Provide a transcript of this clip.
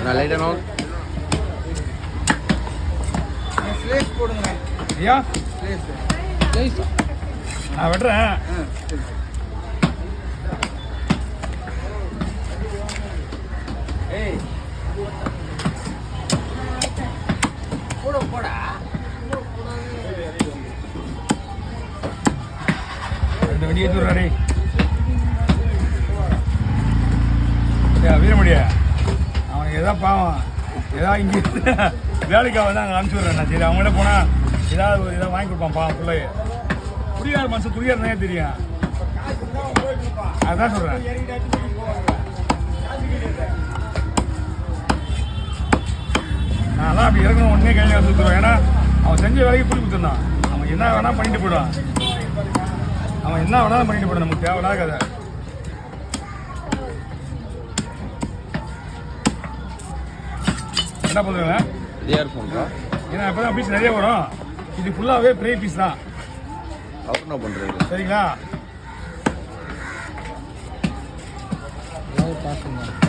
நான் லைட்டாக no slice போடுங்க ஐயா ஸ்லேஸ் நான் வெட்டுறேன். ஏய் போட போடா ரெண்டு வண்டி ஏற்றி விட்றாரு. வீரமடியா அவன் எதா பாவம் ஏதாவது இங்கே வேலைக்காக தான் அங்கே அனுப்பிச்சி விட்றேன். சரி அவங்கள்ட்ட போனால் ஏதாவது ஒரு வாங்கி கொடுப்பான் பாவம் பிள்ளைய. குடியார் மனசு குடியார் தான் தெரியும். அதுதான் சொல்கிறேன். நான்லாம் அப்படி இறக்கணும் உடனே கையில் வந்து கொடுத்துருவேன். ஏன்னா அவன் செஞ்ச வேலைக்கு கூலி கொடுத்துருந்தான். அவன் என்ன வேணால் பண்ணிட்டு போயிடுவான். அவன் என்ன வேணாலும் பண்ணிட்டு போயிடும். நமக்கு தேவையில்லாத கதை. என்ன பண்ணுவேங்க ரெடியாக பண்ணுறோம். ஏன்னா அப்போ தான் பீஸ் நிறைய வரும். இது ஃபுல்லாகவே பெரிய பீஸ் தான். அவர் என்ன பண்ணுறது சரிங்களா? பாசுங்க